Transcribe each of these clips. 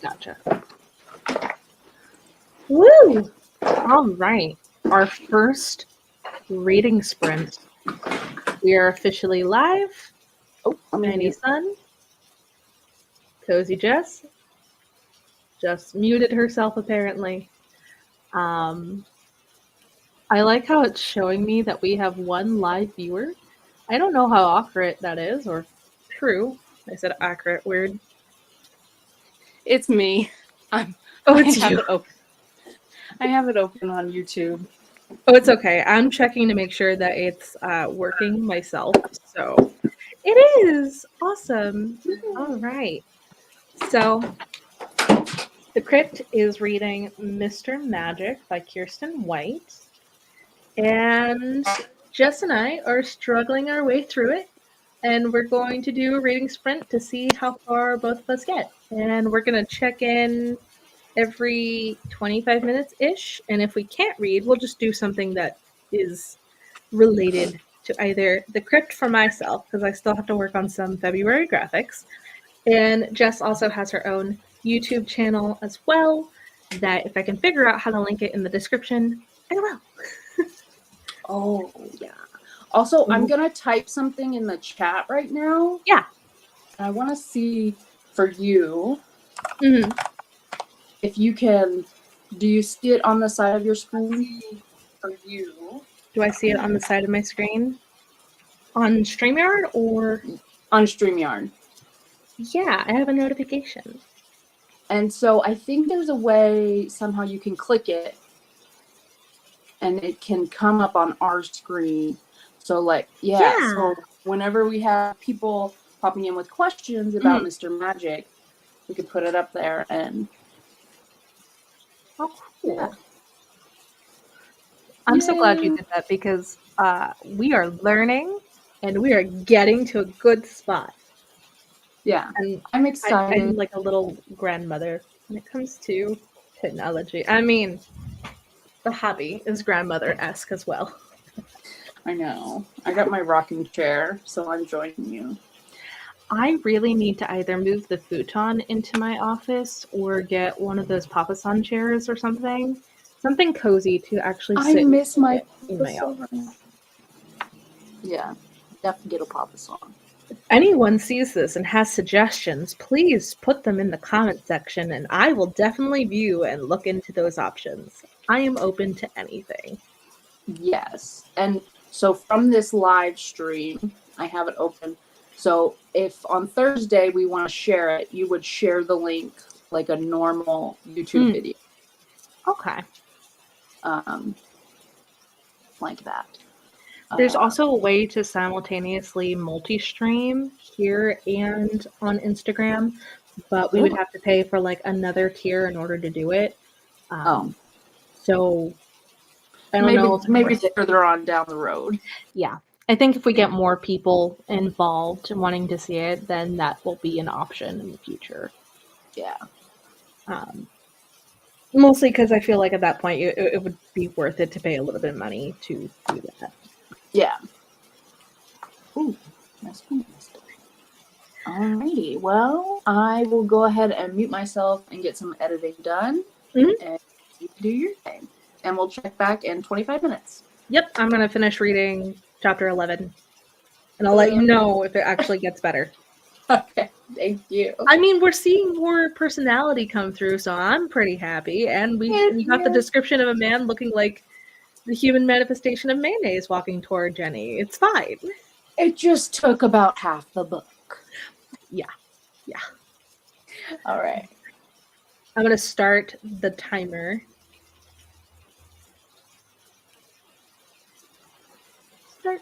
Gotcha. Woo! All right. Our first reading sprint. We are officially live. Oh, Manny Sun. Cozy Jess. Just muted herself apparently. I like how it's showing me that we have one live viewer. I don't know how accurate that is, or true. I said accurate, weird. It's me. It's you. I have it open on YouTube. Oh, it's okay. I'm checking to make sure that it's working myself. So it is awesome. All right. So the Crypt is reading Mr. Magic by Kirsten White. And Jess and I are struggling our way through it. And we're going to do a reading sprint to see how far both of us get. And we're going to check in every 25 minutes-ish. And if we can't read, we'll just do something that is related to either the Crypt for myself, because I still have to work on some February graphics. And Jess also has her own YouTube channel as well, that if I can figure out how to link it in the description, I will. Oh, yeah. Also, I'm going to type something in the chat right now. Yeah. I want to see for you Mm-hmm. if you can. Do you see it on the side of your screen? For you. Do I see it on the side of my screen? On StreamYard or? On StreamYard. Yeah, I have a notification. And so I think there's a way somehow you can click it and it can come up on our screen. So like, so whenever we have people popping in with questions about Mr. Magic, we could put it up there and... Oh, cool. Yeah. I'm so glad you did that because we are learning and we are getting to a good spot. Yeah, and I'm excited. I'm like a little grandmother when it comes to technology. I mean, the hobby is grandmother-esque as well. I know. I got my rocking chair, so I'm joining you. I really need to either move the futon into my office or get one of those papasan chairs or something. Something cozy to actually sit I miss my in my office. Yeah, definitely get a papasan. If anyone sees this and has suggestions, please put them in the comment section and I will definitely view and look into those options. I am open to anything. Yes. And so from this live stream, I have it open. So if on Thursday we want to share it, you would share the link like a normal YouTube video. Okay. Like that. There's also a way to simultaneously multi-stream here and on Instagram, but we would have to pay for like another tier in order to do it. So I don't know. Maybe further on down the road. Yeah. I think if we get more people involved and wanting to see it, then that will be an option in the future. Yeah. Mostly because I feel like at that point it would be worth it to pay a little bit of money to do that. Yeah. Ooh, nice one. Alrighty. Well, I will go ahead and mute myself and get some editing done. Mm-hmm. And you can do your thing. And we'll check back in 25 minutes. Yep, I'm going to finish reading chapter 11. And I'll let you know if it actually gets better. Okay, thank you. I mean, we're seeing more personality come through, so I'm pretty happy. And we got the description of a man looking like the human manifestation of mayonnaise walking toward Jenny. It's fine. It just took about half the book. Yeah. All right. I'm going to start the timer. Start.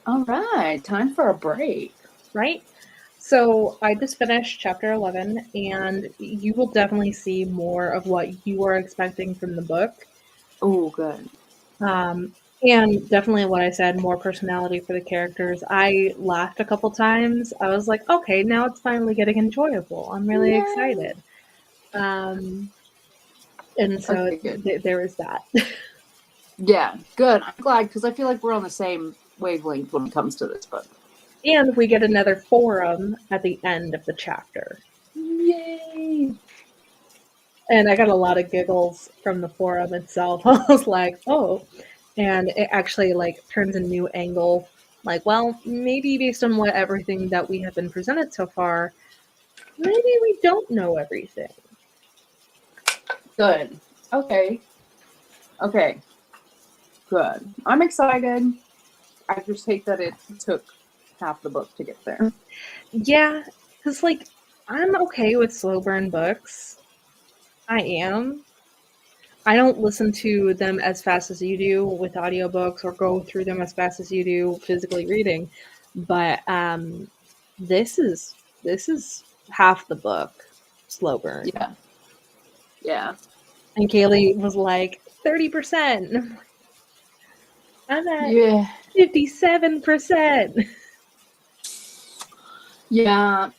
All right, time for a break. Right? So I just finished chapter 11, and you will definitely see more of what you are expecting from the book. Oh, good. And definitely what I said, more personality for the characters. I laughed a couple times. I was like, okay, now it's finally getting enjoyable. I'm really Yay. excited. And so Okay, good. there is that. Yeah, good. I'm glad because I feel like we're on the same wavelength when it comes to this book. And we get another forum at the end of the chapter. Yay! And I got a lot of giggles from the forum itself. I was like, oh. And it actually like turns a new angle. Like, well, maybe based on what everything that we have been presented so far, maybe we don't know everything. Good. Okay. Good. I'm excited. I just hate that it took half the book to get there. Yeah, because like I'm okay with slow burn books. I am. I don't listen to them as fast as you do with audiobooks or go through them as fast as you do physically reading. But this is half the book slow burn. Yeah. And Kaylee was like 30%. I'm at 57%. Yeah.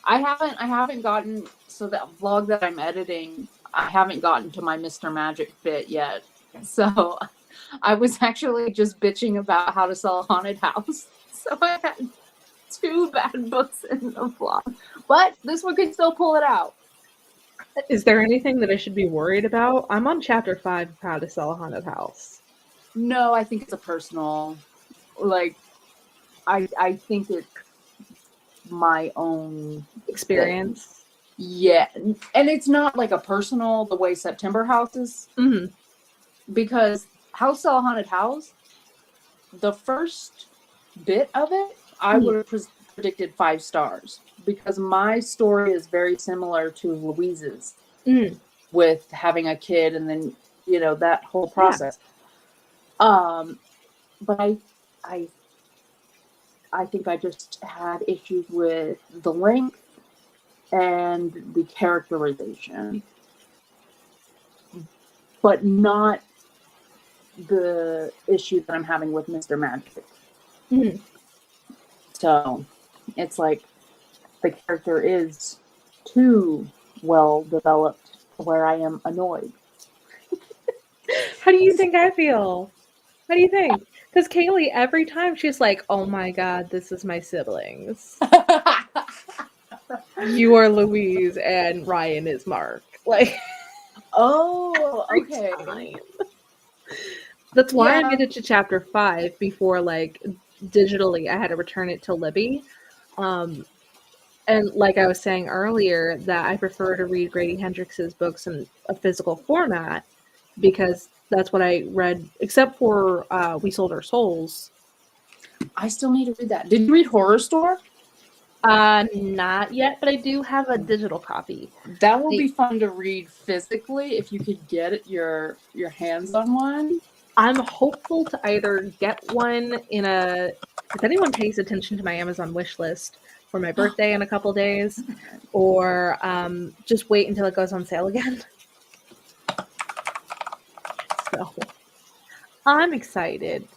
I haven't gotten, so that vlog that I'm editing, I haven't gotten to my Mr. Magic bit yet. So I was actually just bitching about how to sell a haunted house. So I had 2 bad books in the vlog. But this one could still pull it out. Is there anything that I should be worried about? I'm on chapter 5 of How to Sell a Haunted House. No, I think it's a personal, like, I think it's my own Experience. thing. Yeah. And it's not like a personal, the way September House is. Mm-hmm. Because House Sell a Haunted House, the first bit of it, I would have predicted 5 stars. Because my story is very similar to Louise's. With having a kid and then, that whole process. Yeah. But I think I just had issues with the length and the characterization, but not the issue that I'm having with Mr. Magic. So it's like the character is too well developed where I am annoyed. How do you think I feel? How do you think? Because Kaylee, every time she's like, oh my God, this is my siblings. You are Louise and Ryan is Mark. Like, oh, okay. That's why I made it to chapter 5 before, like, digitally I had to return it to Libby. And like I was saying earlier, that I prefer to read Grady Hendrix's books in a physical format because that's what I read, except for We Sold Our Souls. I still need to read that. Did you read Horror Store? Not yet, but I do have a digital copy. That will be fun to read physically if you could get your hands on one. I'm hopeful to either get one if anyone pays attention to my Amazon wish list for my birthday in a couple days, or just wait until it goes on sale again. So I'm excited.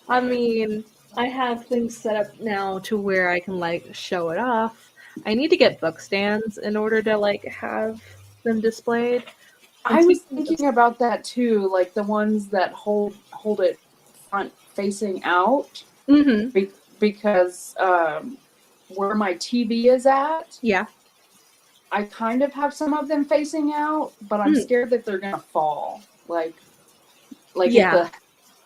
I mean, I have things set up now to where I can like show it off. I need to get book stands in order to like have them displayed. I was thinking about that too, like the ones that hold it front facing out. Mm-hmm. Because where my TV is at, yeah, I kind of have some of them facing out, but I'm scared that they're gonna fall. Like yeah.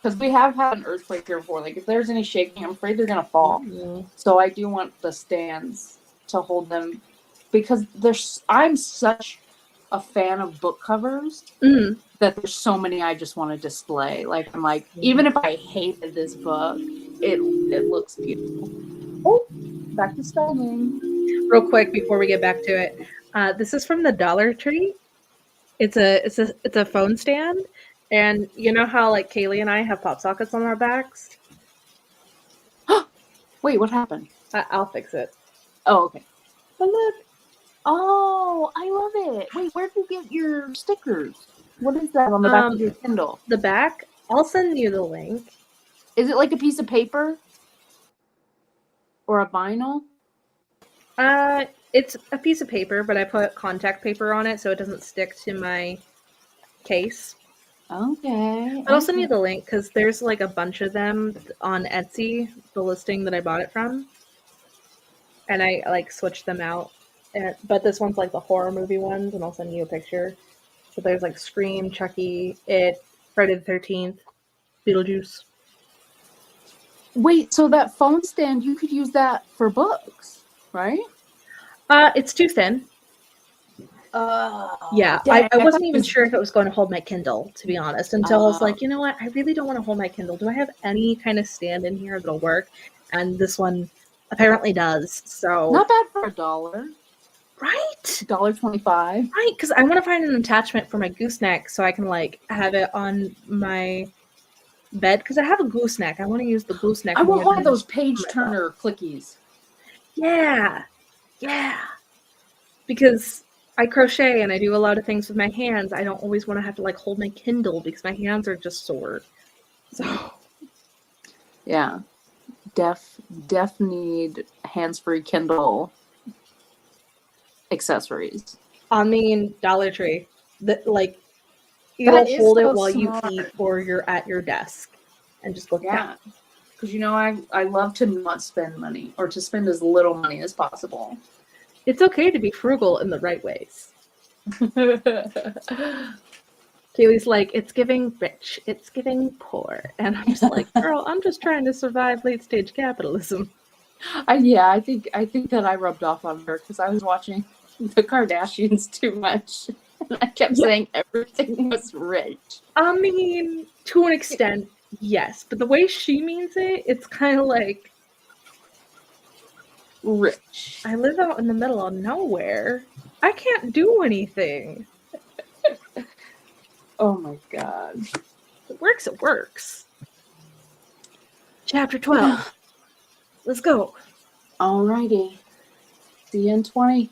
Because we have had an earthquake here before. Like if there's any shaking, I'm afraid they're gonna fall. Mm-hmm. So I do want the stands to hold them because I'm such a fan of book covers that there's so many I just want to display. Like I'm like, even if I hated this book, it looks beautiful. Oh, back to spelling. Real quick before we get back to it, this is from the Dollar Tree. It's a phone stand, And you know how like Kaylee and I have pop sockets on our backs? Wait, what happened? I'll fix it. Oh, okay. But look, Oh, I love it. Wait, where did you get your stickers? What is that on the back of your Kindle? the back, I'll send you the link. Is it like a piece of paper? Or a vinyl? It's a piece of paper, but I put contact paper on it so it doesn't stick to my case. Okay. But I'll send you the link because there's like a bunch of them on Etsy, the listing that I bought it from. And I like switched them out. But this one's like the horror movie ones, and I'll send you a picture. So there's like Scream, Chucky, It, Friday the 13th, Beetlejuice. Wait, so that phone stand, you could use that for books, right? It's too thin. Yeah, dang, I wasn't even sure if it was going to hold my Kindle, to be honest, until I was like, Oh. you know what? I really don't want to hold my Kindle. Do I have any kind of stand in here that'll work? And this one apparently does. So Not bad for $1. right, $1.25. right, because I want to find an attachment for my gooseneck so I can like have it on my bed because I have a gooseneck. I want to use the gooseneck. I want more one of than those page myself. turner clickies. Yeah, yeah. Because I crochet and I do a lot of things with my hands. I don't always want to have to like hold my Kindle because my hands are just sore. So Yeah. Def need hands-free Kindle accessories. I mean, Dollar Tree. That like it'll hold it while you eat or you're at your desk and just look down. Because I love to not spend money or to spend as little money as possible. It's okay to be frugal in the right ways. Kaylee's like, it's giving rich, it's giving poor. And I'm just like, girl, I'm just trying to survive late stage capitalism. I think that I rubbed off on her because I was watching the Kardashians too much. And I kept saying everything was rich. I mean, to an extent, yes. But the way she means it, it's kind of like, rich. I live out in the middle of nowhere. I can't do anything. Oh my god. If it works, it works. Chapter 12. Let's go. Alrighty. See you in 20.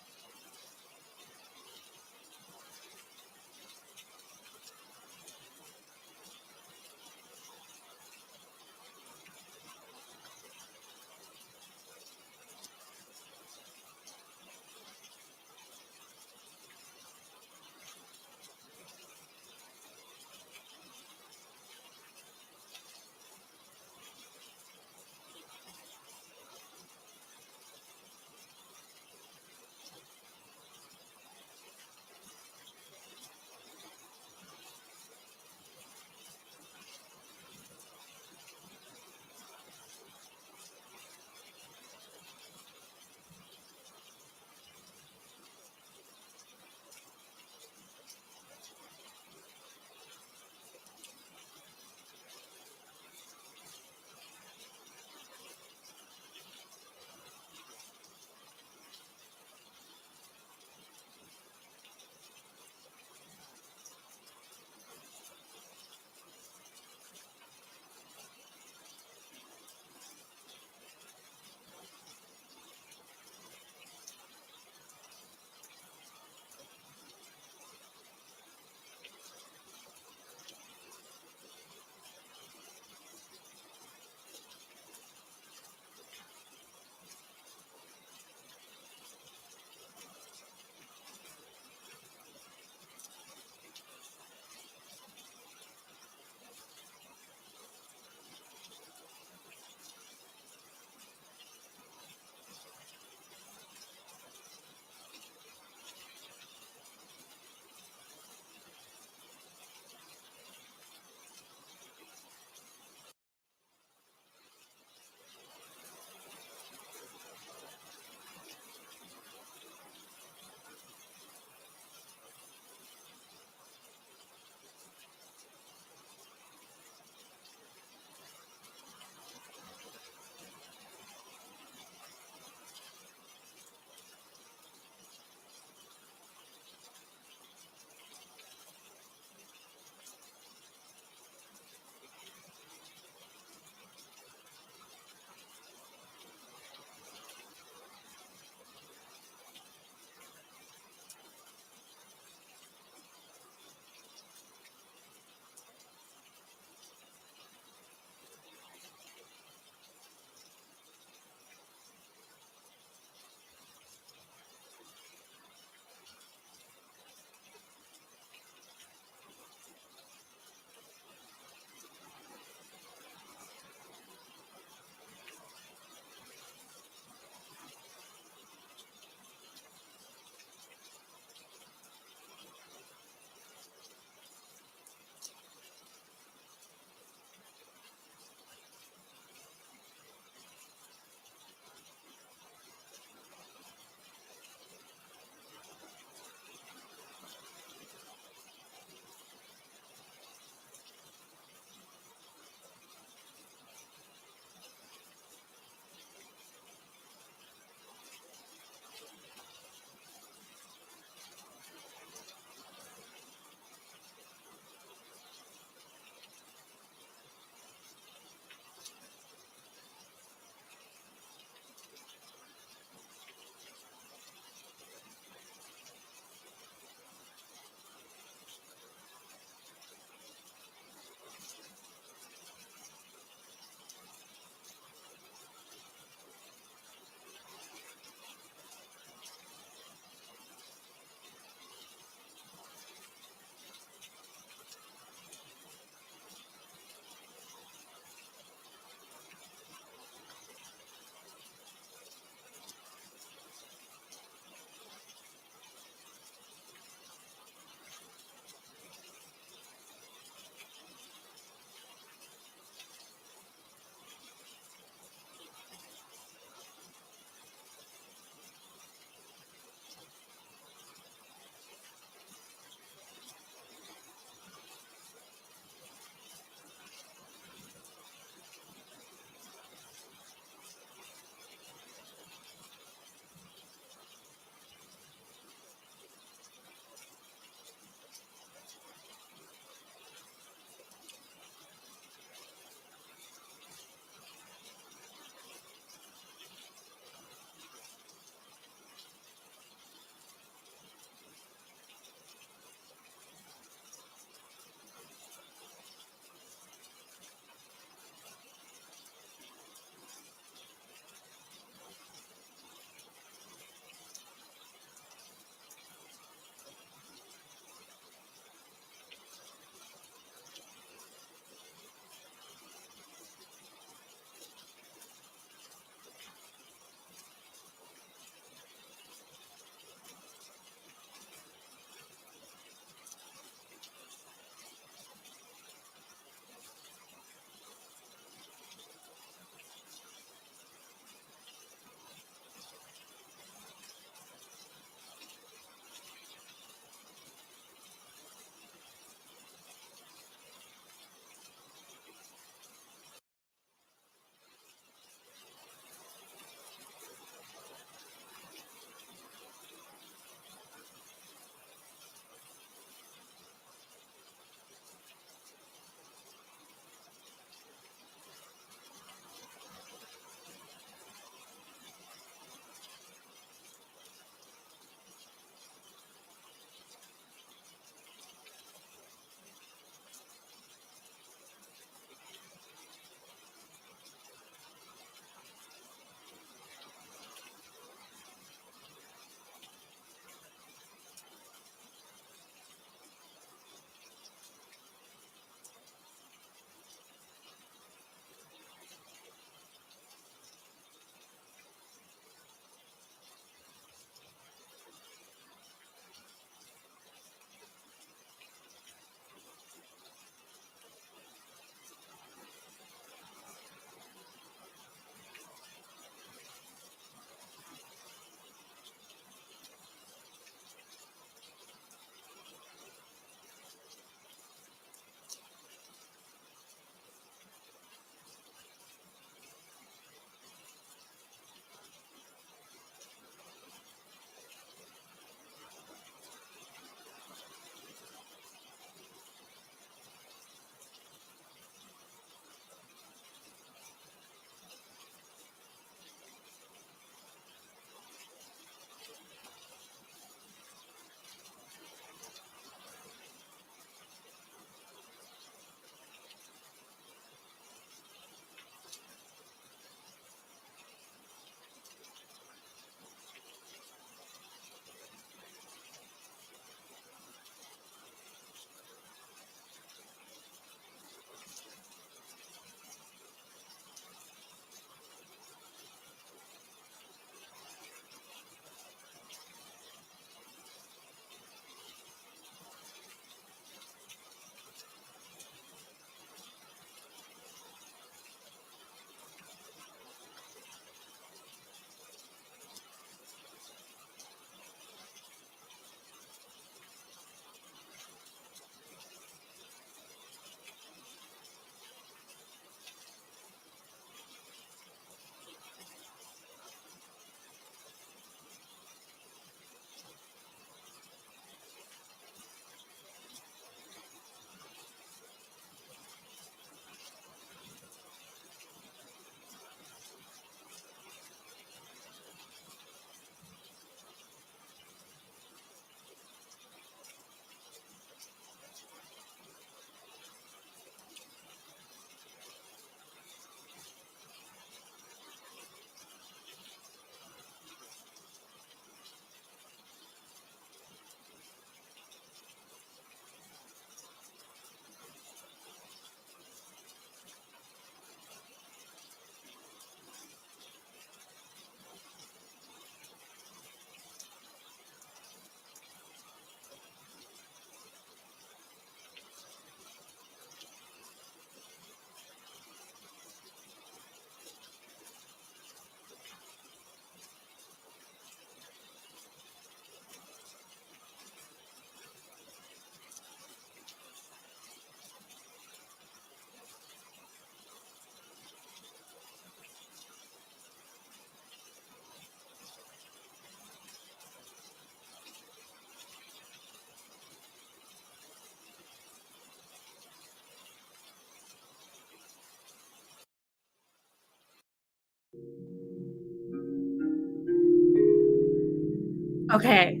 Okay.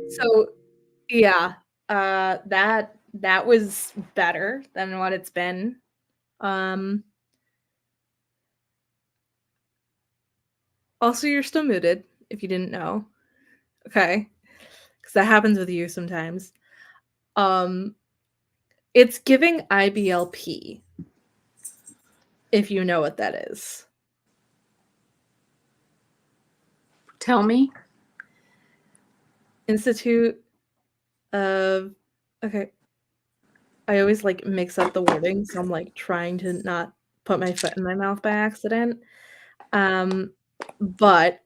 So, yeah, that was better than what it's been. Um, Also, you're still muted, if you didn't know. Okay, because that happens with you sometimes. Um, it's giving IBLP, if you know what that is. Tell me. Institute of okay. I always like mix up the wording, so I'm like trying to not put my foot in my mouth by accident. But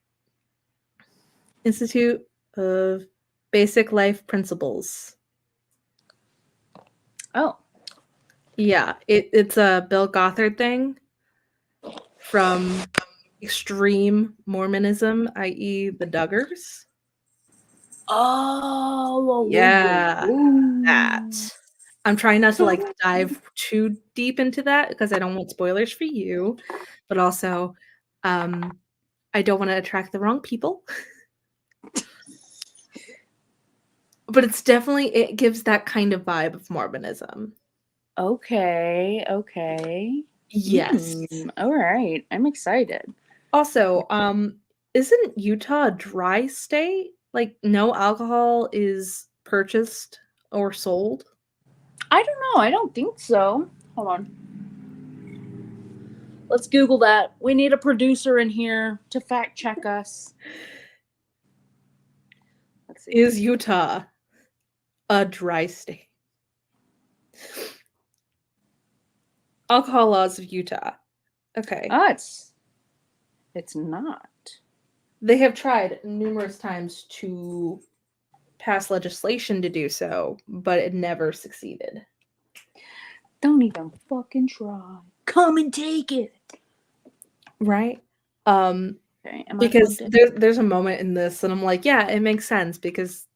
Institute of Basic Life Principles. Oh. Yeah, it's a Bill Gothard thing from extreme Mormonism, i.e., the Duggars. Oh. Yeah, that. I'm trying not to like dive too deep into that because I don't want spoilers for you, but also I don't want to attract the wrong people. But it's definitely it gives that kind of vibe of Mormonism. Okay. Yes. All right. I'm excited. Also, isn't Utah a dry state? Like no alcohol is purchased or sold? I don't know. I don't think so. Hold on. Let's Google that. We need a producer in here to fact check us. Let's see. Is Utah a dry state? Alcohol laws of Utah. Okay. It's not. They have tried numerous times to pass legislation to do so, but it never succeeded. Don't even fucking try. Come and take it. Right? Okay, Because there's a moment in this and I'm like, yeah, it makes sense because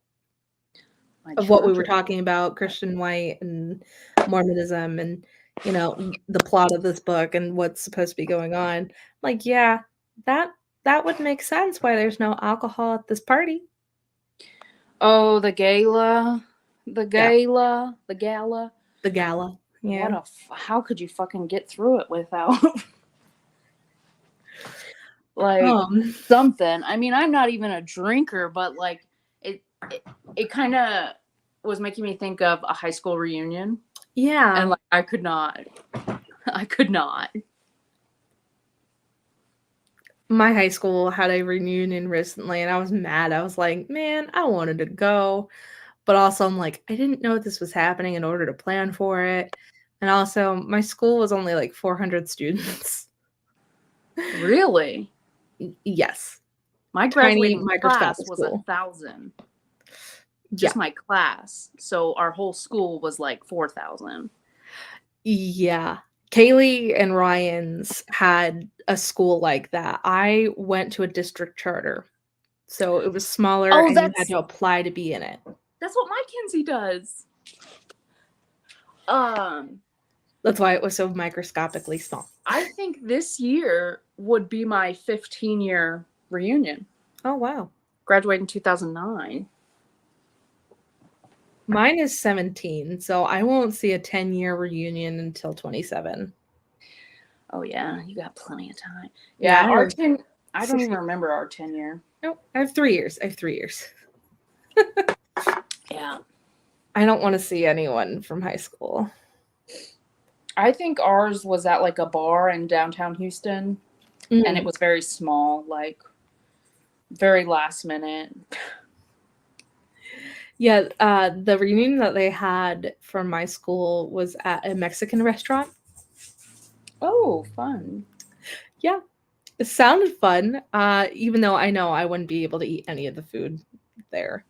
of what we were talking about, Christian White and Mormonism and, you know, the plot of this book and what's supposed to be going on. Like, yeah, that would make sense why there's no alcohol at this party. Oh, the gala. The gala. Yeah. How could you fucking get through it without like something? I mean, I'm not even a drinker, but like it kind of was making me think of a high school reunion. Yeah. And like I could not. My high school had a reunion recently and I was mad. I was like, man, I wanted to go. But also I'm like, I didn't know this was happening in order to plan for it. And also my school was only like 400 students. Really? Yes. My Tiny graduating class microscopic was school. 1,000. Yeah. Just my class. So our whole school was like 4,000. Yeah. Kaylee and Ryan's had a school like that. I went to a district charter. So it was smaller and you had to apply to be in it. That's what my Kinsey does. That's why it was so microscopically small. I think this year would be my 15-year reunion. Oh, wow. Graduated in 2009. Mine is 17, so I won't see a 10-year reunion until 27. Oh, yeah. You got plenty of time. Yeah, our 10... I don't even remember our 10-year. No, I have 3 years. Yeah. I don't want to see anyone from high school. I think ours was at like a bar in downtown Houston, and it was very small, like very last minute. Yeah, the reunion that they had from my school was at a Mexican restaurant. Oh, fun. Yeah, it sounded fun, even though I know I wouldn't be able to eat any of the food there.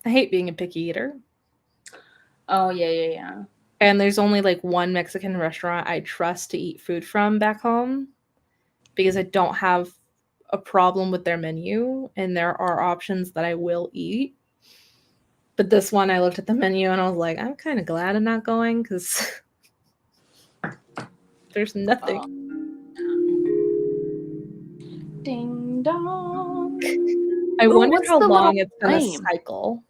I hate being a picky eater. Oh, yeah. And there's only like one Mexican restaurant I trust to eat food from back home because I don't have a problem with their menu and there are options that I will eat. But this one, I looked at the menu and I was like, I'm kind of glad I'm not going because there's nothing. dong. I Ooh, wonder what's how the long little it's gonna flame? cycle.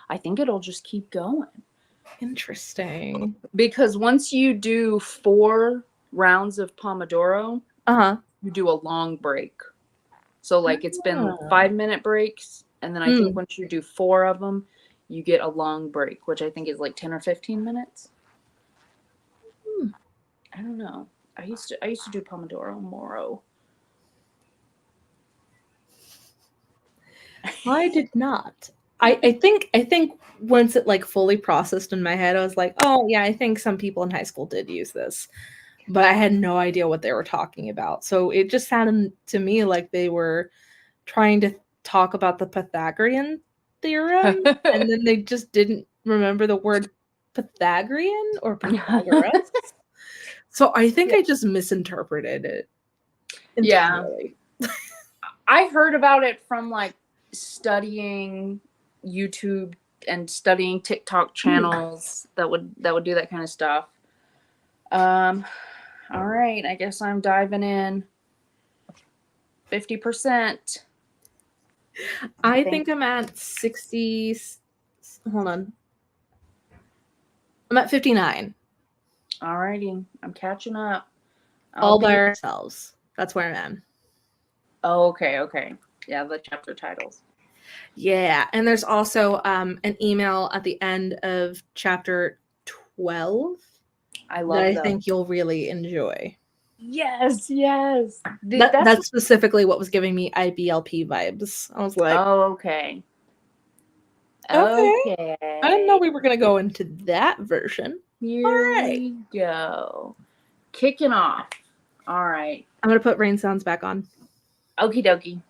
I think it'll just keep going. Interesting. Because once you do 4 rounds of Pomodoro, you do a long break. So like it's been 5-minute breaks, and then I think once you do 4 of them, you get a long break, which I think is like 10 or 15 minutes. I don't know. I used to do Pomodoro Moro. I did not. I think once it like fully processed in my head, I was like, oh yeah, I think some people in high school did use this. But I had no idea what they were talking about. So it just sounded to me like they were trying to talk about the Pythagorean theorem, and then they just didn't remember the word Pythagorean or Pythagoras. So I think I just misinterpreted it entirely. Yeah. I heard about it from like studying YouTube and studying TikTok channels that would do that kind of stuff. All right, I guess I'm diving in. 50%. I think I'm at 60. Hold on. I'm at 59. All righty, I'm catching up. All by ourselves. That's where I'm at. Oh, okay. Yeah, the chapter titles. Yeah, and there's also an email at the end of chapter 12 I love that I think you'll really enjoy. Yes. That's specifically what was giving me IBLP vibes. I was like, oh, okay. Okay. I didn't know we were going to go into that version. Here we go. Kicking off. All right. I'm going to put rain sounds back on. Okie dokie.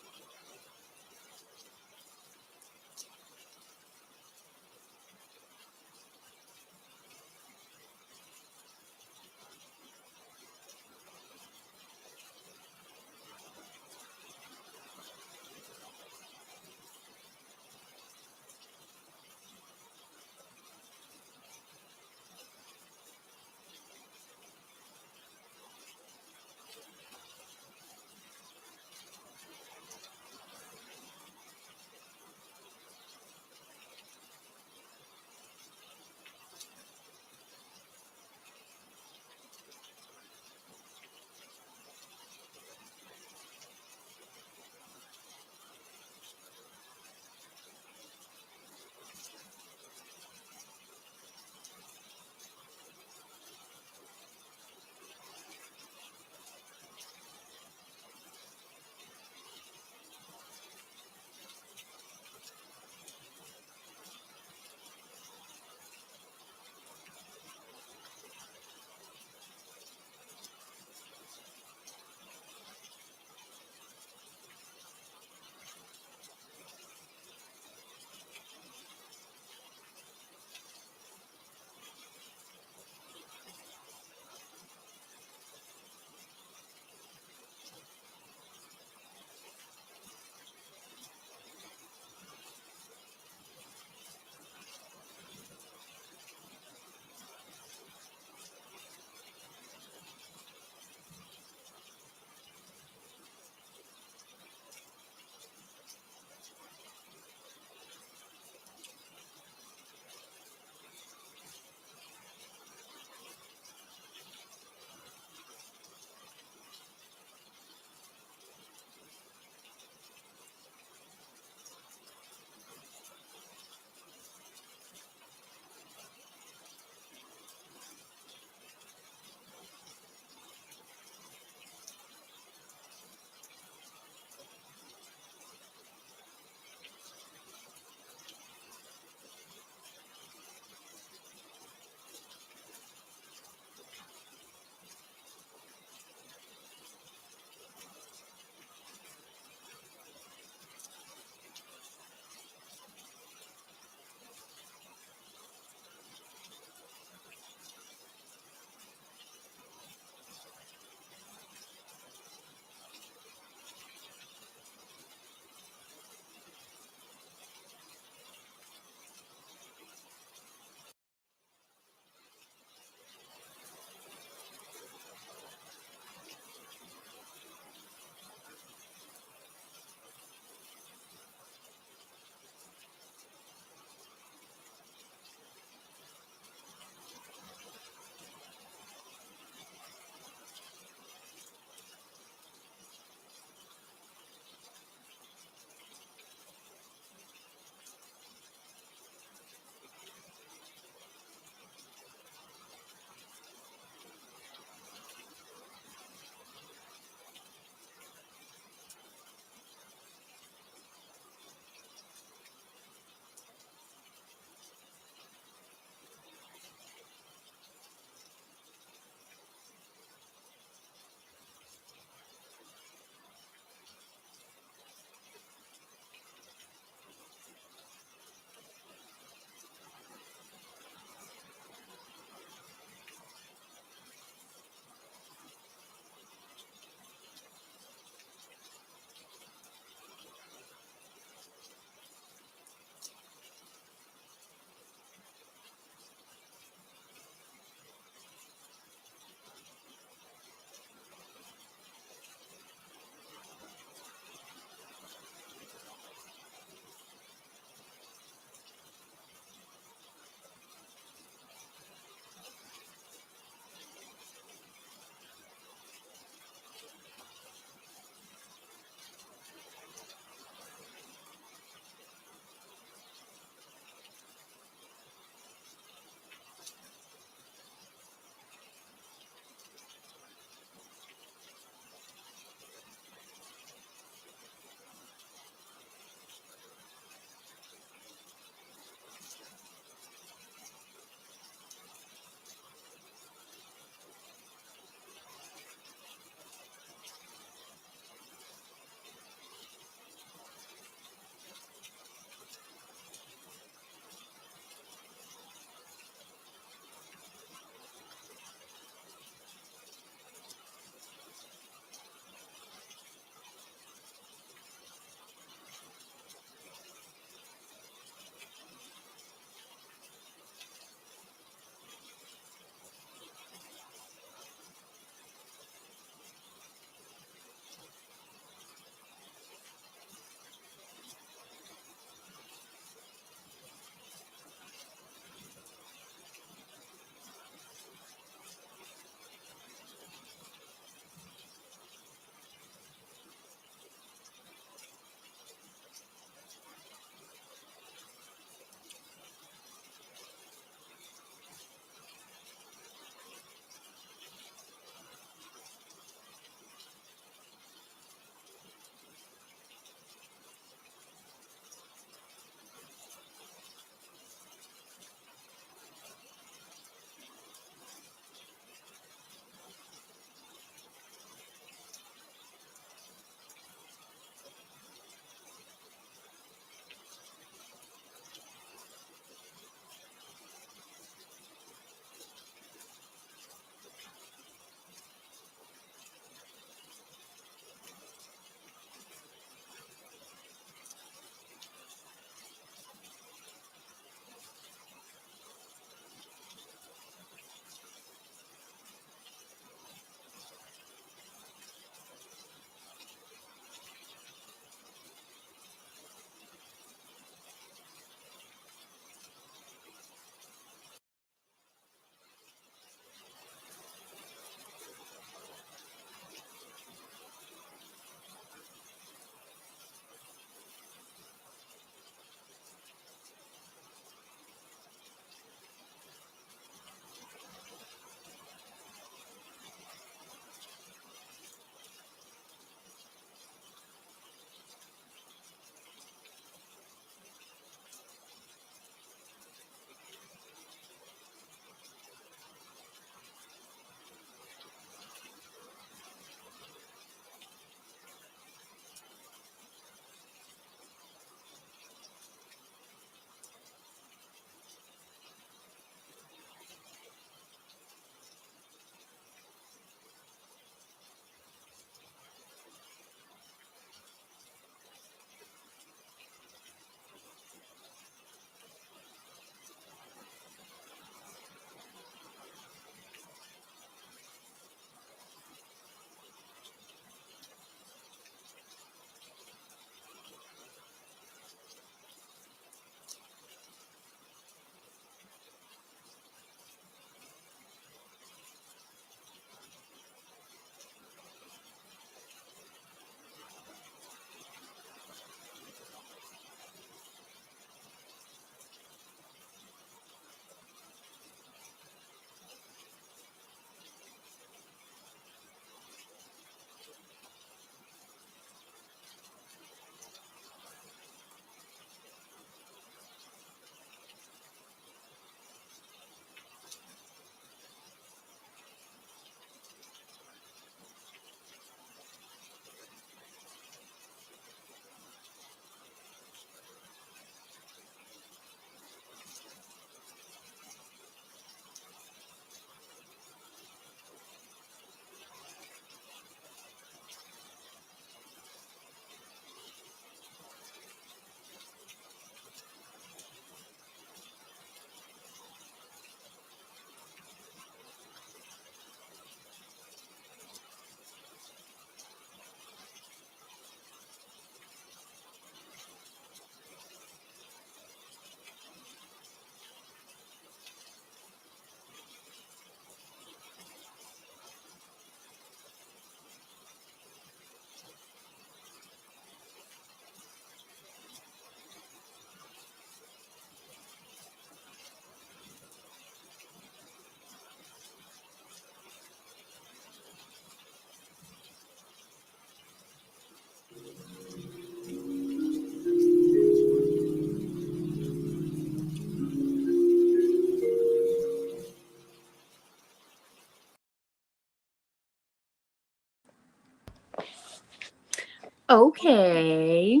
Okay.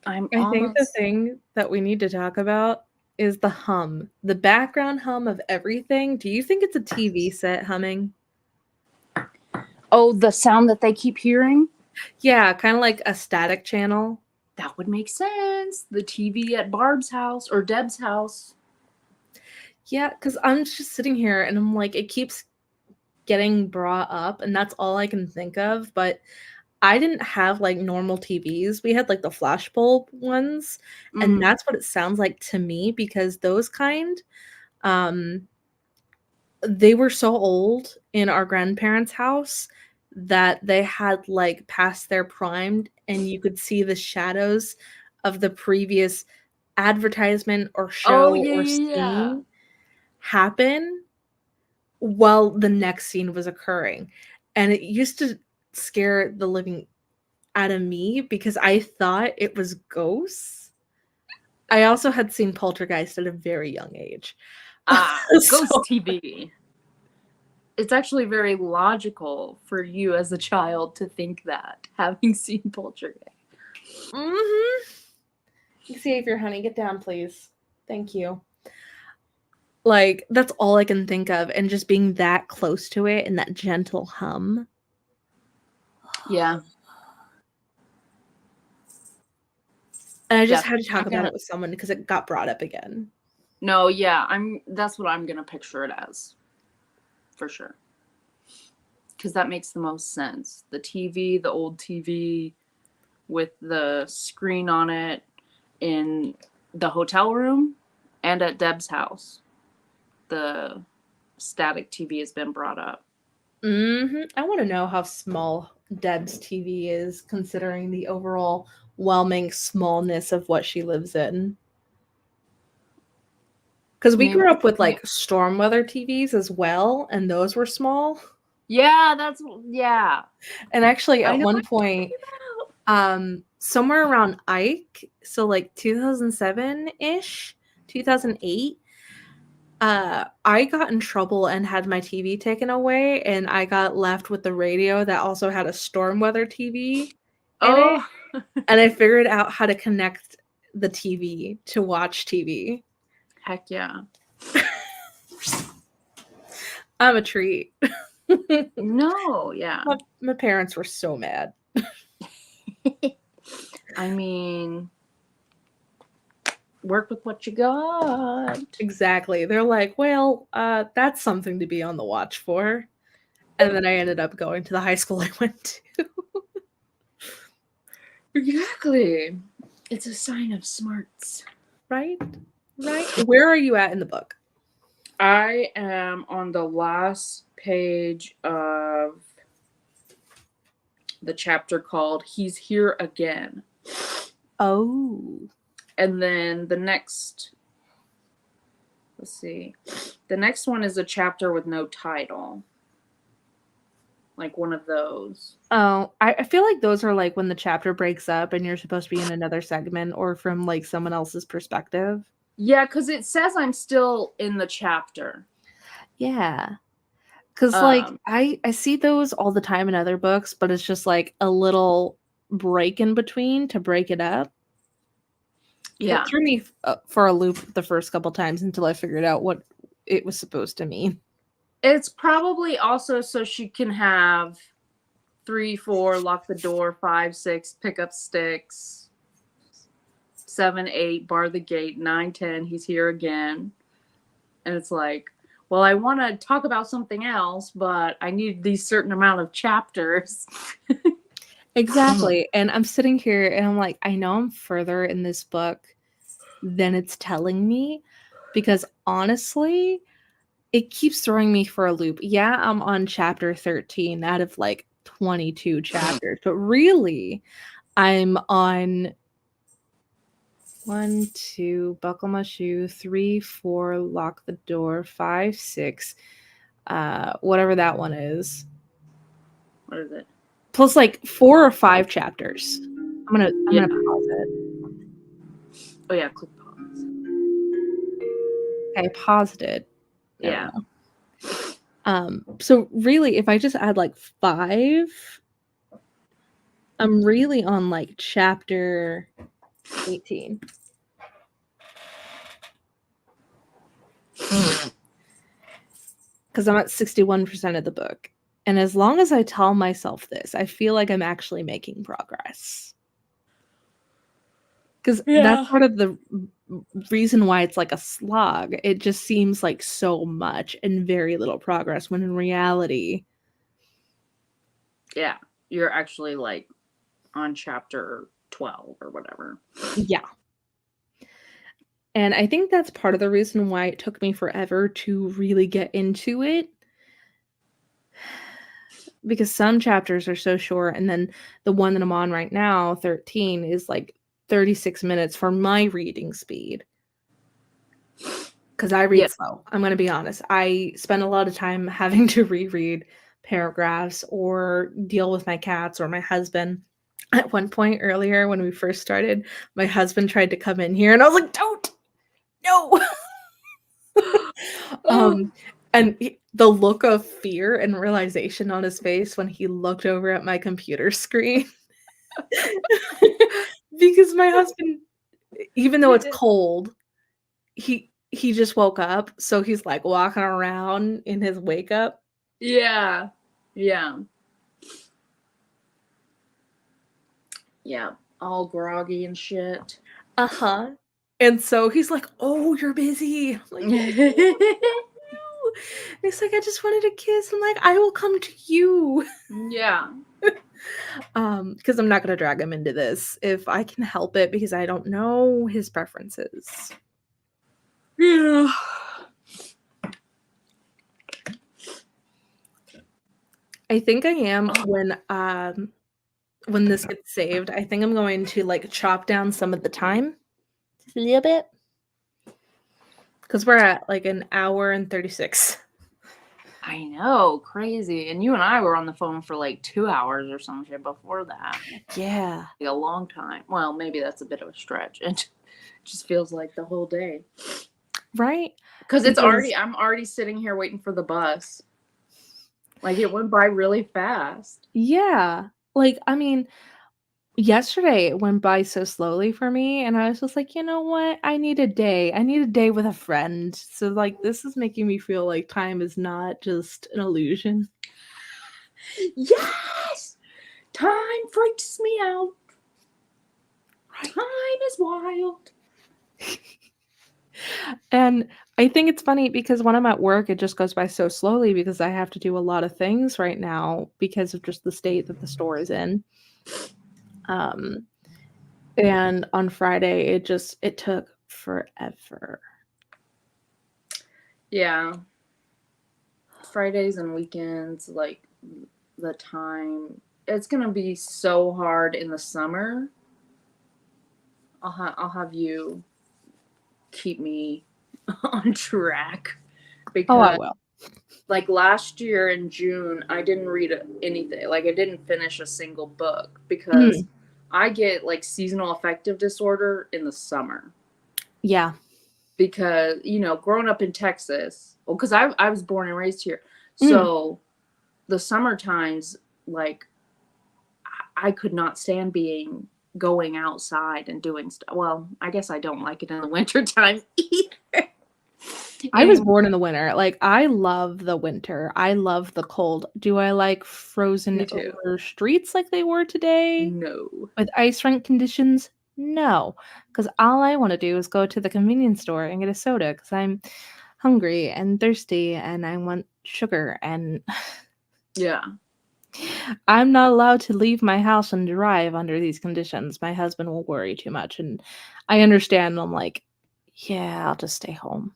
I think the thing that we need to talk about is the hum, the background hum of everything. Do you think it's a TV set humming? Oh, the sound that they keep hearing? Yeah, kind of like a static channel. That would make sense. The TV at Barb's house or Deb's house. Yeah, because I'm just sitting here and I'm like, it keeps getting brought up, and that's all I can think of. But I didn't have like normal TVs. We had like the flash bulb ones, and that's what it sounds like to me because those kind, um, they were so old in our grandparents' house that they had like past their prime, and you could see the shadows of the previous advertisement or show or scene happen while the next scene was occurring. And it used to scare the living out of me because I thought it was ghosts. I also had seen Poltergeist at a very young age. Ghost TV. It's actually very logical for you as a child to think that, having seen Poltergeist. Xavier, honey, get down, please. Thank you. Like, that's all I can think of, and just being that close to it and that gentle hum. Yeah. And I just had to talk about it with someone because it got brought up again. No, yeah, that's what I'm gonna picture it as. For sure. Because that makes the most sense. The TV, the old TV with the screen on it in the hotel room and at Deb's house. The static TV has been brought up. I want to know how small Deb's TV is considering the overall whelming smallness of what she lives in. Because we grew up with like storm weather TVs as well, and those were small. Yeah, And actually, at one point, somewhere around Ike, so like 2007-ish, 2008, I got in trouble and had my TV taken away, and I got left with the radio that also had a storm weather TV in it. And I figured out how to connect the TV to watch TV. Heck yeah. I'm a treat. No, yeah. My parents were so mad. I mean, work with what you got. Exactly. They're like, well, that's something to be on the watch for. And then I ended up going to the high school I went to. Exactly. It's a sign of smarts. Right? Right? Where are you at in the book? I am on the last page of the chapter called He's Here Again. Oh. And then the next, let's see, the next one is a chapter with no title. Like one of those. Oh, I feel like those are like when the chapter breaks up and you're supposed to be in another segment or from like someone else's perspective. Yeah, because it says I'm still in the chapter. Yeah. Because like I see those all the time in other books, but it's just like a little break in between to break it up. Yeah. It threw me for a loop the first couple times until I figured out what it was supposed to mean. It's probably also so she can have 3, 4, lock the door, 5, 6, pick up sticks, 7, 8, bar the gate, 9, 10, he's here again. And it's like, well, I want to talk about something else, but I need these certain amount of chapters. Exactly. And I'm sitting here and I'm like, I know I'm further in this book than it's telling me because honestly, it keeps throwing me for a loop. Yeah, I'm on chapter 13 out of like 22 chapters, but really, I'm on 1, 2, buckle my shoe, 3, 4, lock the door, 5, 6, whatever that one is. What is it? Plus like 4 or 5 chapters. I'm gonna pause it. Oh yeah, click pause. Okay, I paused it. Yeah. So really, if I just add like 5, I'm really on like chapter 18. Because I'm at 61% of the book. And as long as I tell myself this, I feel like I'm actually making progress. Because that's Yeah. part of the reason why it's like a slog. It just seems like so much and very little progress, when in reality, Yeah. You're actually like on chapter 12 or whatever. yeah. And I think that's part of the reason why it took me forever to really get into it. Because some chapters are so short, and then the one that I'm on right now, 13, is like 36 minutes for my reading speed. Because I read Yeah. slow. I'm going to be honest. I spend a lot of time having to reread paragraphs or deal with my cats or my husband. At one point earlier, when we first started, my husband tried to come in here, and I was like, "Don't, no." Oh. And the look of fear and realization on his face when he looked over at my computer screen, because my husband, even though it's cold, he just woke up, so he's, like, walking around in his wake up. Yeah. Yeah. Yeah. All groggy and shit. Uh-huh. And so he's like, "Oh, you're busy." I'm like, "No, no." He's like, "I just wanted a kiss." I'm like, "I will come to you." Yeah. Because I'm not gonna drag him into this if I can help it, because I don't know his preferences. Yeah. I think I am when this gets saved, I think I'm going to, like, chop down some of the time just a little bit, because we're at, like, an hour and 36. I know, crazy. And you and I were on the phone for like 2 hours or some shit before that. Yeah. Like a long time. Well, maybe that's a bit of a stretch. It just feels like the whole day. Right? Because Because I'm already sitting here waiting for the bus. Like it went by really fast. yeah. Like, I mean, yesterday it went by so slowly for me, and I was just like, "You know what? I need a day. I need a day with a friend." So, like, this is making me feel like time is not just an illusion. Yes! Time freaks me out. Right. Time is wild. And I think it's funny because when I'm at work, it just goes by so slowly because I have to do a lot of things right now because of just the state that the store is in. Um, and on Friday, it took forever. Yeah. Fridays and weekends, like the time. It's gonna be so hard in the summer. I'll have you keep me on track Oh, I because will. like last year in June I didn't read anything. Like I didn't finish a single book because Mhm. I get like seasonal affective disorder in the summer Yeah. because growing up in Texas, well, because I was born and raised here, Mm. so the summer times, like I could not stand being going outside and doing stuff. Well, I guess I don't like it in the winter time either. I was Anyway, born in the winter. Like, I love the winter. I love the cold. Do I like frozen me too. over streets like they were today No. with ice rink conditions? No, because all I want to do is go to the convenience store and get a soda because I'm hungry and thirsty and I want sugar, and Yeah. I'm not allowed to leave my house and drive under these conditions. My husband will worry too much, and I understand. I'm like, yeah, I'll just stay home.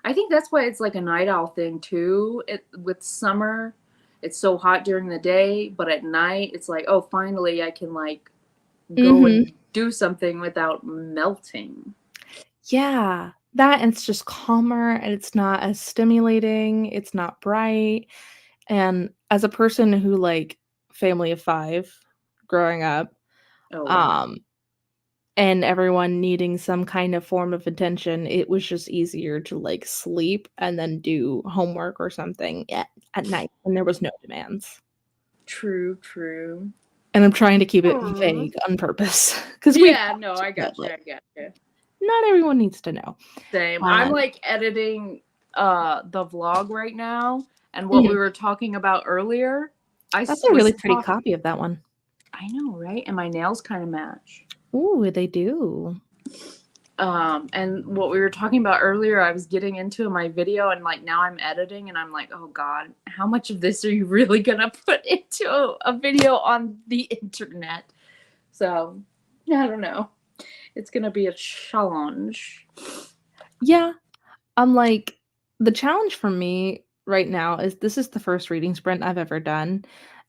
I think that's why it's like a night owl thing too. With summer, it's so hot during the day, but at night it's like, oh, finally I can like go Mhm. and do something without melting. Yeah, that, and it's just calmer, and it's not as stimulating, it's not bright, and as a person who, like, family of 5 growing up, Oh wow. um, and everyone needing some kind of form of attention, it was just easier to like sleep and then do homework or something at night when there was no demands. True, true. And I'm trying to keep it Aw. vague on purpose because Yeah, no, I got you. I got you. not everyone needs to know. Same. I'm like editing the vlog right now, and what we were talking about earlier. That's a really pretty copy of that one. I know, right? And my nails kind of match. Ooh, they do. And what we were talking about earlier, I was getting into my video, and like now I'm editing, and I'm like, oh god, how much of this are you really gonna put into a video on the internet? So I don't know. It's gonna be a challenge. Yeah, I'm like, the challenge for me right now is this is the first reading sprint I've ever done,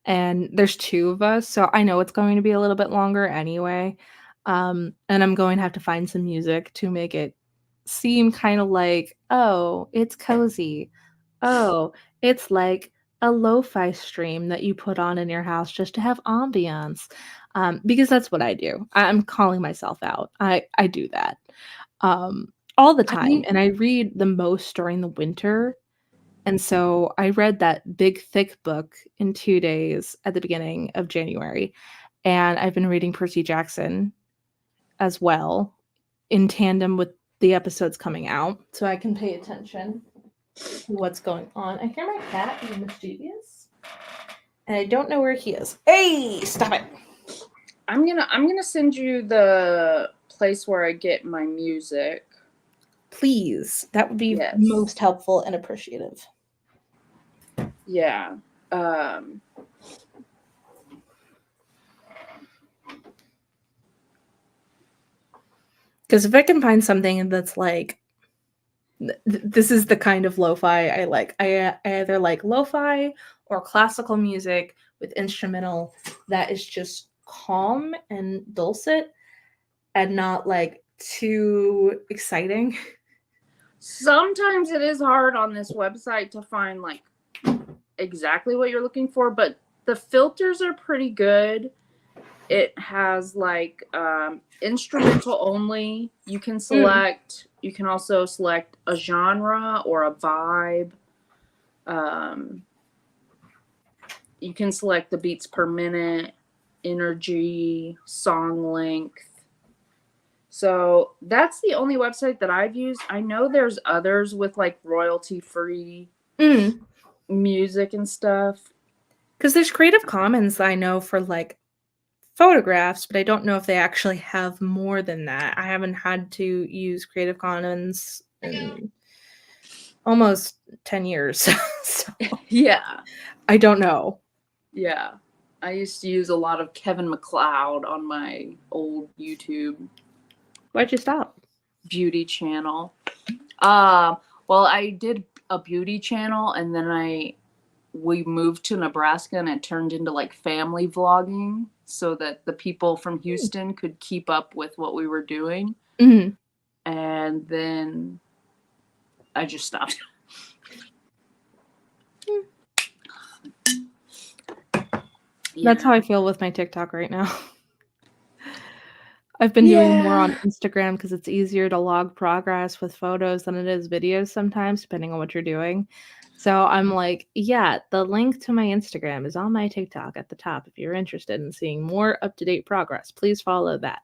and there's 2 of us, so I know it's going to be a little bit longer anyway. And I'm going to have to find some music to make it seem kinda like, "Oh, it's cozy. Oh, it's like a lo-fi stream that you put on in your house just to have ambiance." Because that's what I do. I'm calling myself out. I do that. All the time, and I read the most during the winter, and so I read that big, thick book in 2 days at the beginning of January, and I've been reading Percy Jackson as well in tandem with the episodes coming out, so I can pay attention to what's going on. I hear my cat being mischievous, and I don't know where he is. Hey, stop it! I'm gonna send you the place where I get my music. Please, that would be most helpful and appreciative. Yeah. Because if I can find something that's like, this is the kind of lo-fi I like. I either like lo-fi or classical music with instrumental that is just calm and dulcet and not like too exciting. Sometimes it is hard on this website to find like exactly what you're looking for, but the filters are pretty good. It has like instrumental only. You can select. You can also select a genre or a vibe. You can select the beats per minute, energy, song length. So that's the only website that I've used. I know there's others with like royalty free music and stuff. Because there's Creative Commons, I know, for like photographs, but I don't know if they actually have more than that. I haven't had to use Creative Commons in almost 10 years. So yeah. I don't know. Yeah. I used to use a lot of Kevin MacLeod on my old YouTube. Why'd you stop? Beauty channel. Well, I did a beauty channel, and then we moved to Nebraska, and it turned into like family vlogging so that the people from Houston could keep up with what we were doing. And then I just stopped. That's how I feel with my TikTok right now. I've been doing more on Instagram because it's easier to log progress with photos than it is videos sometimes, depending on what you're doing. So I'm like, yeah, the link to my Instagram is on my TikTok at the top. If you're interested in seeing more up-to-date progress, please follow that.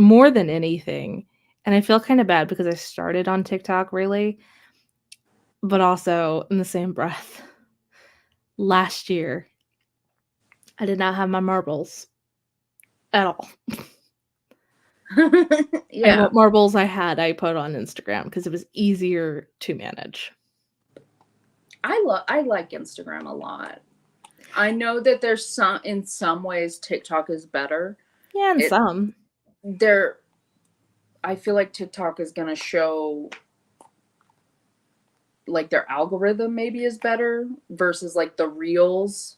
More than anything. And I feel kind of bad because I started on TikTok really, but also in the same breath, last year, I did not have my marbles at all. And what marbles I had, I put on Instagram because it was easier to manage. I like Instagram a lot. I know that there's in some ways TikTok is better. Yeah, in some. I feel like TikTok is gonna show like their algorithm maybe is better versus like the reels.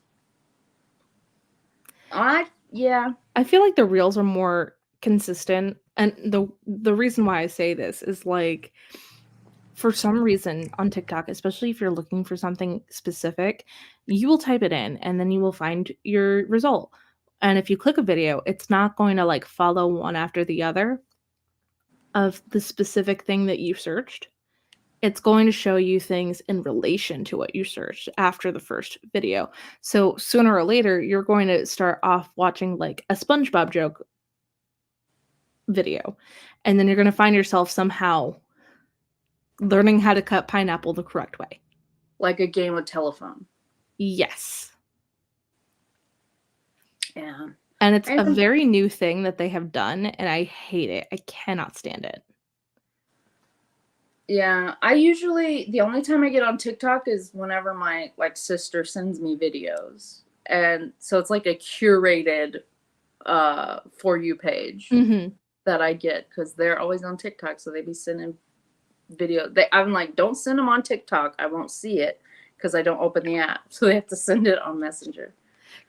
I feel like the reels are more consistent, and the reason why I say this is like, for some reason on TikTok, especially if you're looking for something specific, you will type it in and then you will find your result. and if you click a video, it's not going to like follow one after the other of the specific thing that you searched. It's going to show you things in relation to what you searched after the first video. So sooner or later, you're going to start off watching like a SpongeBob joke video, and then you're going to find yourself somehow learning how to cut pineapple the correct way. Like a game of telephone. Yes. Yeah. And it's a very new thing that they have done, and I hate it. I cannot stand it. Yeah, the only time I get on TikTok is whenever my like sister sends me videos. And so it's like a curated For You page that I get because they're always on TikTok, so they be sending video. I'm like, don't send them on TikTok. I won't see it because I don't open the app. So they have to send it on Messenger.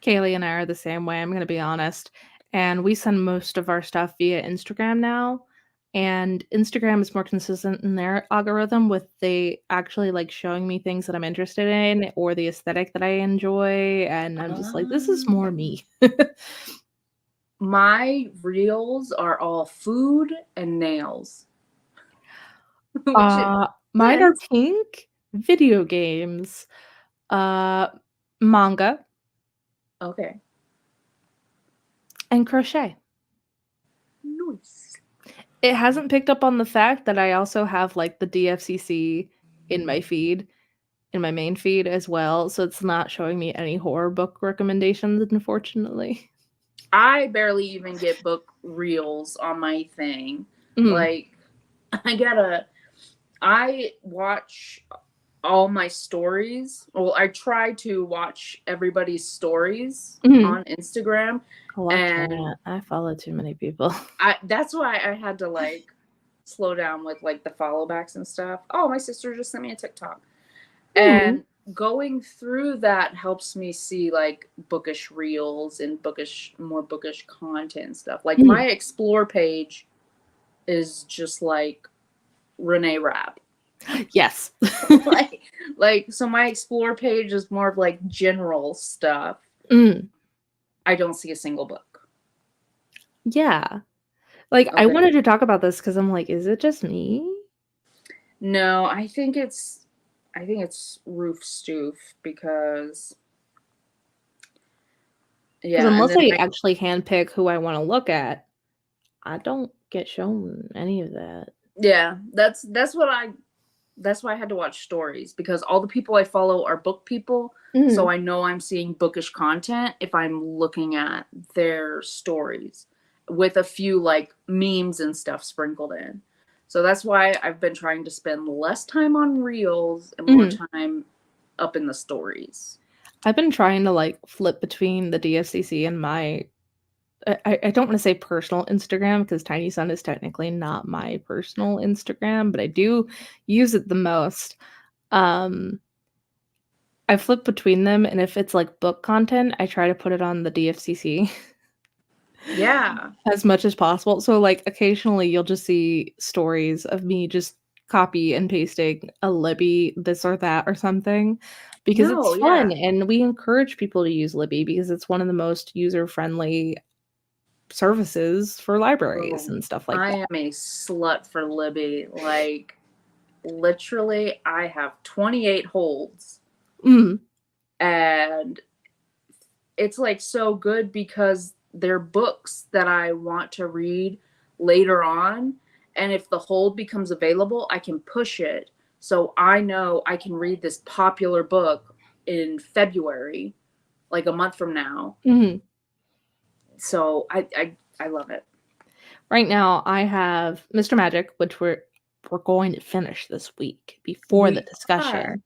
Kaylee and I are the same way, I'm going to be honest. And we send most of our stuff via Instagram now. And Instagram is more consistent in their algorithm with they actually like showing me things that I'm interested in or the aesthetic that I enjoy. And I'm just like, this is more me. My reels are all food and nails. Mine are pink, video games, manga. Okay. And crochet. Nice. It hasn't picked up on the fact that I also have like the DFCC in my feed, in my main feed as well. So it's not showing me any horror book recommendations, unfortunately. I barely even get book reels on my thing. Like, I watch all my stories. Well, I try to watch everybody's stories on Instagram. I follow too many people. That's why I had to like slow down with like the follow backs and stuff. Oh, my sister just sent me a TikTok. And going through that helps me see like bookish reels and more bookish content and stuff. Like my explore page is just like Renee Rapp. Yes. So my explore page is more of like general stuff. I don't see a single book. Yeah. Like I wanted to talk about this because I'm like, is it just me? No, I think it's Roof Stoof because unless I actually handpick who I want to look at, I don't get shown any of that. Yeah, that's why I had to watch stories because all the people I follow are book people. So I know I'm seeing bookish content if I'm looking at their stories with a few like memes and stuff sprinkled in. So that's why I've been trying to spend less time on reels and more time up in the stories. I've been trying to like flip between the DFCC and my I don't want to say personal Instagram because Tiny Sun is technically not my personal Instagram, but I do use it the most. I flip between them, and if it's like book content, I try to put it on the DFCC. Yeah. As much as possible. So like occasionally you'll just see stories of me just copy and pasting a Libby this or that or something because it's fun and we encourage people to use Libby because it's one of the most user-friendly services for libraries and stuff like that. I am a slut for Libby. Like literally I have 28 holds. And it's like so good because they're books that I want to read later on. And if the hold becomes available, I can push it. So I know I can read this popular book in February, like a month from now. So I love it. Right now I have Mr. Magic, which we're going to finish this week before the discussion.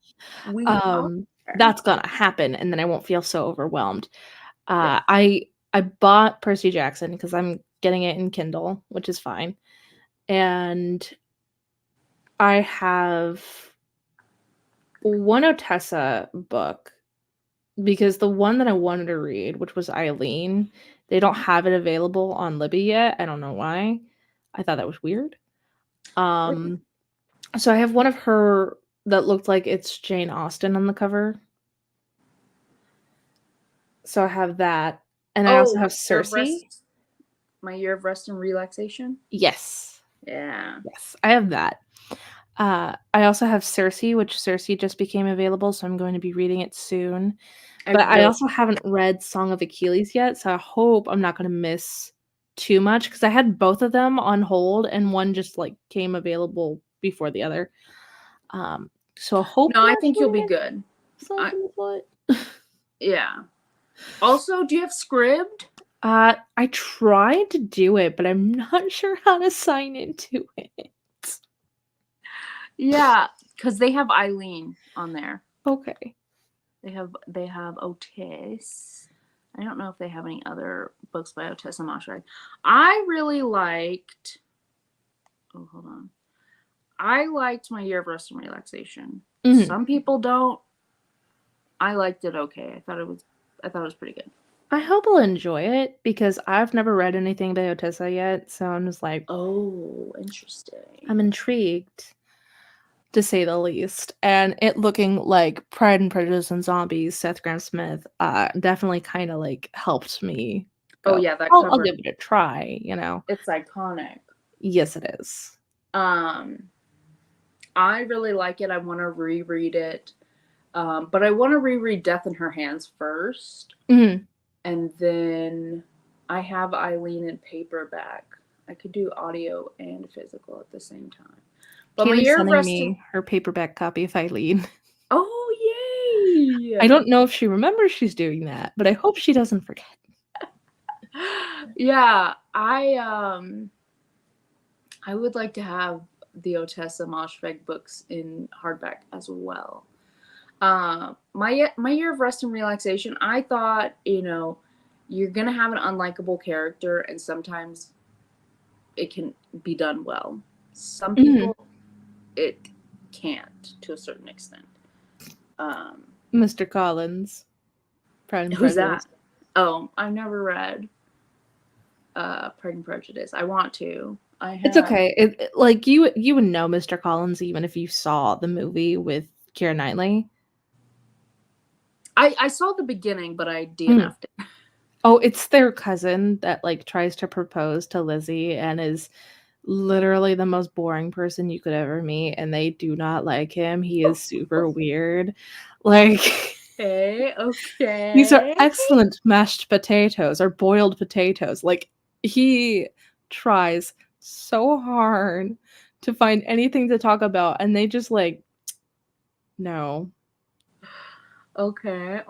That's gonna happen, and then I won't feel so overwhelmed. I bought Percy Jackson because I'm getting it in Kindle, which is fine. And I have one Otessa book because the one that I wanted to read, which was Eileen, they don't have it available on Libby yet. I don't know why. I thought that was weird. So I have one of her that looked like it's Jane Austen on the cover. So I have that. And I also have Year of Cersei. Rest. My Year of Rest and Relaxation. Yes. Yeah. Yes, I have that. I also have Cersei, which Cersei just became available, so I'm going to be reading it soon. But I also haven't read Song of Achilles yet, so I hope I'm not going to miss too much because I had both of them on hold and one just like came available before the other. So hopefully No, I think you'll be good. Yeah. Also, do you have Scribd? I tried to do it, but I'm not sure how to sign into it. Yeah, because they have Eileen on there. Okay. They have Otis. I don't know if they have any other books by Otis Amashwag. I really liked. Oh, hold on. I liked My Year of Rest and Relaxation. Mhm. Some people don't. I liked it okay. I thought it was pretty good. I hope I'll enjoy it because I've never read anything by Otessa yet, so I'm just like, oh, interesting. I'm intrigued, to say the least. And it looking like Pride and Prejudice and Zombies, Seth Grahame-Smith, definitely kind of like helped me. Oh yeah, that I'll cover. give it a try. You know, It's iconic. Yes, it is. I really like it. I want to reread it. But I want to reread Death in Her Hands first. Mhm. And then I have Eileen in paperback. I could do audio and physical at the same time. But My Kaylee's Year of sending Rest. me her paperback copy of Eileen. Oh, yay! I don't know if she remembers she's doing that, but I hope she doesn't forget. Yeah, I would like to have the Otessa Moshfegh books in hardback as well. My Year of Rest and Relaxation, I thought, you're gonna have an unlikable character, and sometimes it can be done well. Some people, it can't to a certain extent. Mr. Collins, Pride and Who's Prejudice. that? Oh, I've never read Pride and Prejudice. I want to. I have. It's okay. Like you would know Mr. Collins even if you saw the movie with Keira Knightley. I saw the beginning, but I DNF'd it. Oh, it's their cousin that like tries to propose to Lizzie and is literally the most boring person you could ever meet, and they do not like him. He is super weird. Like Okay. these are excellent mashed potatoes or boiled potatoes. Like he tries so hard to find anything to talk about, and they just like no. Okay.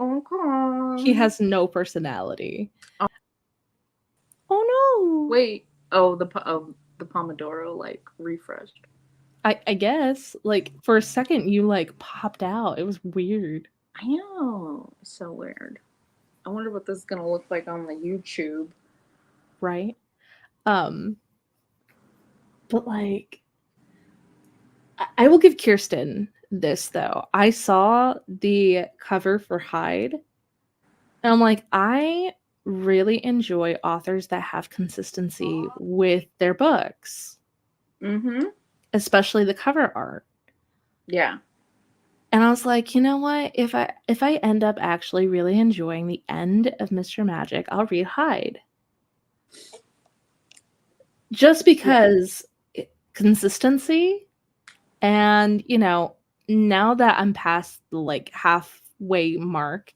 He has no personality. Oh, oh no. Wait. Oh, the Pomodoro like refreshed. I guess like for a second you like popped out. It was weird. I know. It's so weird. I wonder what this is gonna look like on the YouTube. Right? But like I will give Kirsten this though. I saw the cover for Hyde, and I'm like, I really enjoy authors that have consistency with their books. Mm-hmm. Especially the cover art. Yeah. And I was like, you know what? If I end up actually really enjoying the end of Mr. Magic, I'll read Hyde. Just because consistency, and now that I'm past the like halfway mark,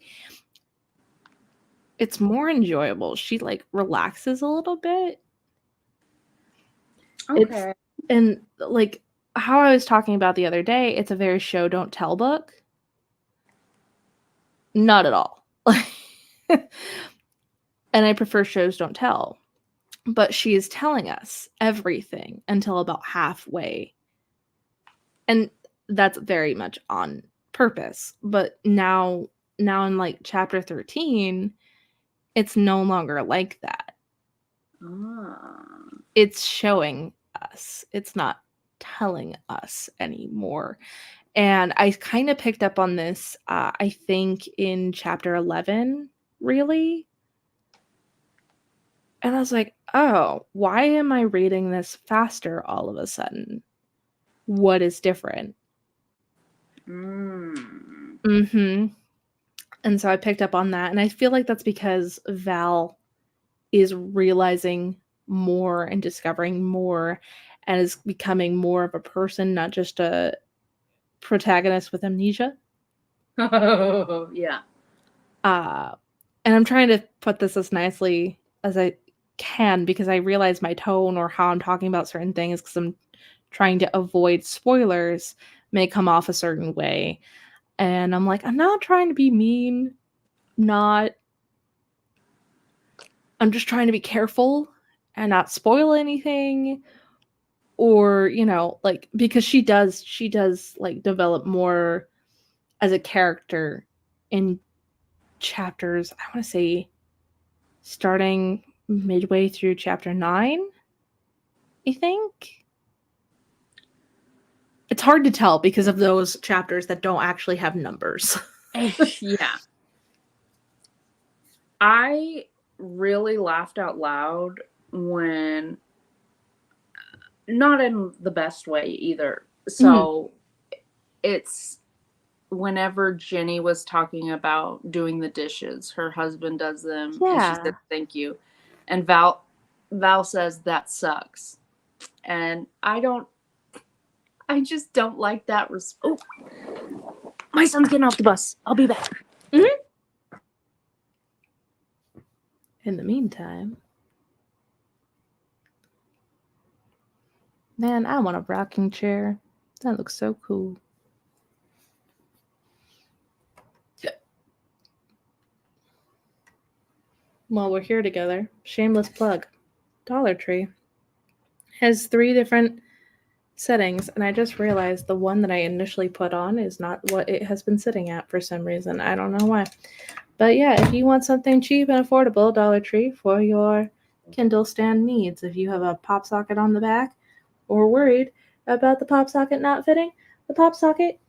it's more enjoyable. She like relaxes a little bit. Okay. And like how I was talking about the other day, it's a very show don't tell book. Not at all. And I prefer shows don't tell. But she is telling us everything until about halfway. And that's very much on purpose. But now in like chapter 13, it's no longer like that. It's showing us. It's not telling us anymore. And I kind of picked up on this, I think, in chapter 11, really. And I was like, oh, why am I reading this faster all of a sudden? What is different? Mm-hmm. And so I picked up on that, and I feel like that's because Val is realizing more and discovering more and is becoming more of a person, not just a protagonist with amnesia. Oh, yeah. And I'm trying to put this as nicely as I can because I realize my tone or how I'm talking about certain things because I'm trying to avoid spoilers may come off a certain way. And I'm like, I'm not trying to be mean, I'm just trying to be careful and not spoil anything or, like because she does like develop more as a character in chapters, I want to say starting midway through chapter 9, I think. It's hard to tell because of those chapters that don't actually have numbers. Yeah. I really laughed out loud when, not in the best way either. So it's whenever Jenny was talking about doing the dishes, her husband does them and she Yeah. says thank you. And Val says that sucks. And I just don't like that oh, my son's getting off the bus. I'll be back. Mm-hmm. In the meantime, man, I want a rocking chair. That looks so cool. While we're here together, shameless plug. Dollar Tree has 3 different settings, and I just realized the one that I initially put on is not what it has been sitting at for some reason. I don't know why. But yeah, if you want something cheap and affordable, Dollar Tree for your Kindle stand needs. If you have a pop socket on the back or worried about the pop socket not fitting, the pop socket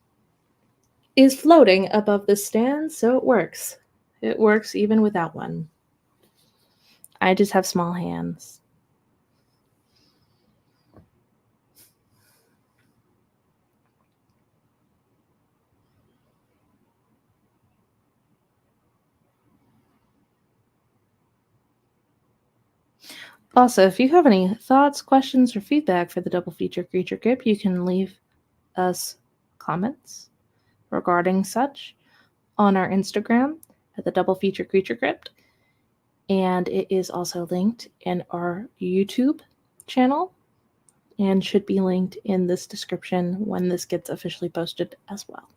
is floating above the stand, so it works. It works even without one. I just have small hands. Also, if you have any thoughts, questions, or feedback for the Double Feature Creature Crypt, you can leave us comments regarding such on our Instagram at the Double Feature Creature Crypt. And it is also linked in our YouTube channel and should be linked in this description when this gets officially posted as well.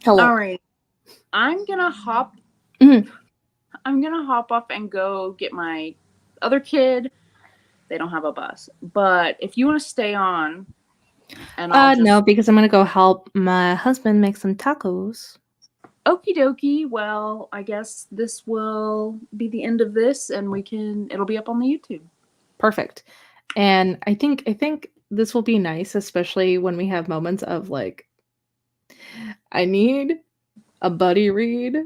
Hello. All right. I'm gonna hop Mhm. off and go get my other kid. They don't have a bus. But if you want to stay on and I'll just No, because I'm gonna go help my husband make some tacos. okie dokie, well, I guess this will be the end of this and it'll be up on the YouTube. Perfect. And I think this will be nice, especially when we have moments of like, I need a buddy read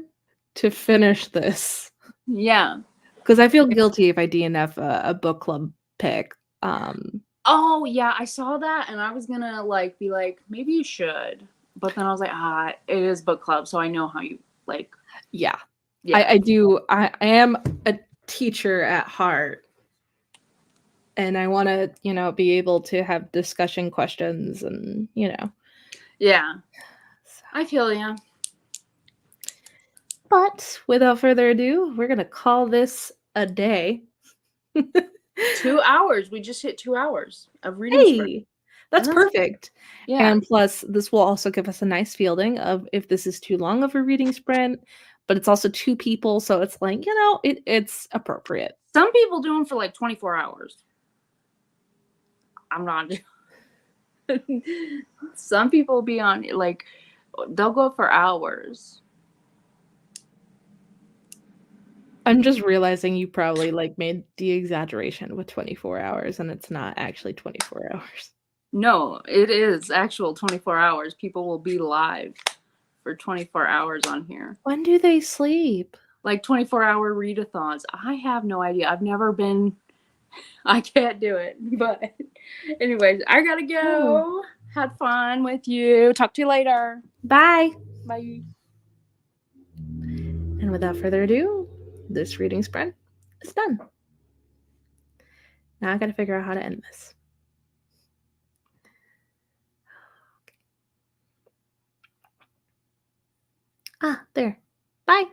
to finish this. Yeah. Because I feel guilty if I DNF a book club pick. Oh yeah, I saw that and I was gonna like be like, maybe you should. But then I was like, it is book club, so I know how you like. Yeah. Yeah. I do. I am a teacher at heart. And I want to, be able to have discussion questions and, Yeah. So. I feel ya. But without further ado, we're going to call this a day. 2 hours. We just hit 2 hours of reading sprint. Hey, that's perfect. Yeah. And plus, this will also give us a nice feeling of if this is too long of a reading sprint, but it's also 2 people, so it's like, it's appropriate. Some people do them for like 24 hours. I'm not. Some people be on, like, they'll go for hours. I'm just realizing you probably like made the exaggeration with 24 hours and it's not actually 24 hours. No, it is actual 24 hours. People will be live for 24 hours on here. When do they sleep? Like 24-hour readathons. I have no idea. I've never been. I can't do it. But anyways, I gotta go. Had fun with you. Talk to you later. Bye. Bye. And without further ado, this reading sprint is done. Now I gotta figure out how to end this. There. Bye.